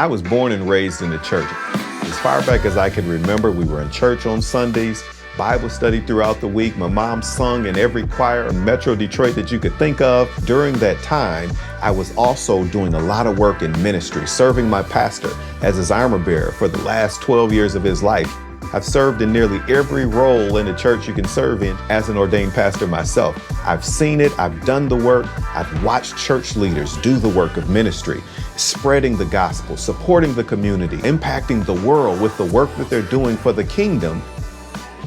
I was born and raised in the church. As far back as I can remember, we were in church on Sundays, Bible study throughout the week. My mom sung in every choir in Metro Detroit that you could think of. During that time, I was also doing a lot of work in ministry, serving my pastor as his armor bearer for the last 12 years of his life. I've served in nearly every role in the church you can serve in as an ordained pastor myself. I've seen it, I've done the work, I've watched church leaders do the work of ministry, spreading the gospel, supporting the community, impacting the world with the work that they're doing for the kingdom.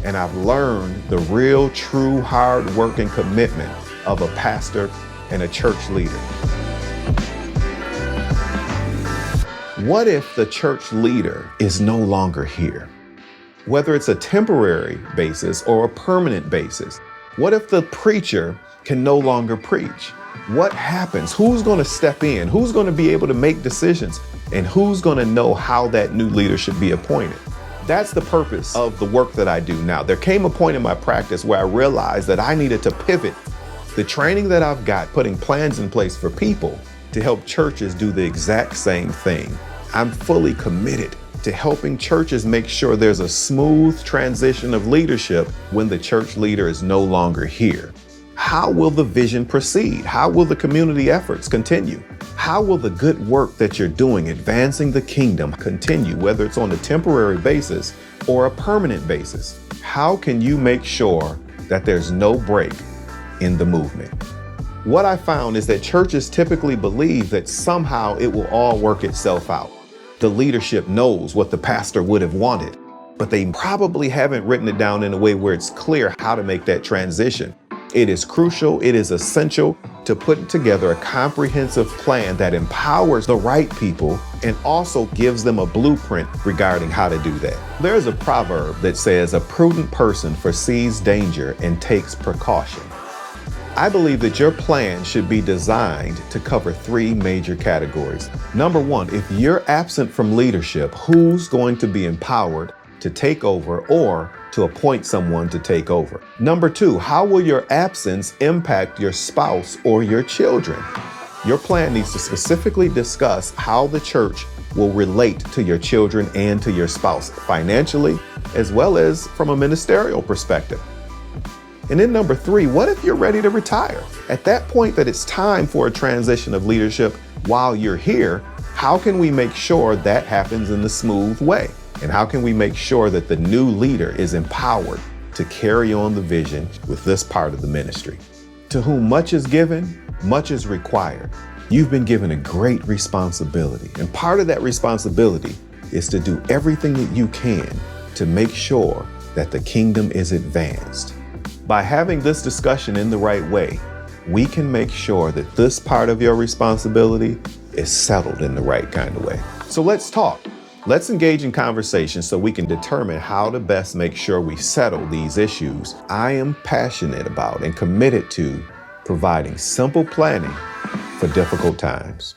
And I've learned the real, true hard work and commitment of a pastor and a church leader. What if the church leader is no longer here? Whether it's a temporary basis or a permanent basis. What if the preacher can no longer preach? What happens? Who's going to step in? Who's going to be able to make decisions? And who's going to know how that new leader should be appointed? That's the purpose of the work that I do now. There came a point in my practice where I realized that I needed to pivot the training that I've got, putting plans in place for people to help churches do the exact same thing. I'm fully committed to helping churches make sure there's a smooth transition of leadership when the church leader is no longer here. How will the vision proceed? How will the community efforts continue? How will the good work that you're doing, advancing the kingdom, continue, whether it's on a temporary basis or a permanent basis? How can you make sure that there's no break in the movement? What I found is that churches typically believe that somehow it will all work itself out. The leadership knows what the pastor would have wanted, but they probably haven't written it down in a way where it's clear how to make that transition. It is crucial, it is essential to put together a comprehensive plan that empowers the right people and also gives them a blueprint regarding how to do that. There's a proverb that says, "A prudent person foresees danger and takes precaution." I believe that your plan should be designed to cover three major categories. Number one, if you're absent from leadership, who's going to be empowered to take over or to appoint someone to take over? Number two, how will your absence impact your spouse or your children? Your plan needs to specifically discuss how the church will relate to your children and to your spouse financially, as well as from a ministerial perspective. And then number three, what if you're ready to retire? At that point that it's time for a transition of leadership while you're here, how can we make sure that happens in a smooth way? And how can we make sure that the new leader is empowered to carry on the vision with this part of the ministry? To whom much is given, much is required. You've been given a great responsibility. And part of that responsibility is to do everything that you can to make sure that the kingdom is advanced. By having this discussion in the right way, we can make sure that this part of your responsibility is settled in the right kind of way. So let's talk. Let's engage in conversation so we can determine how to best make sure we settle these issues. I am passionate about and committed to providing simple planning for difficult times.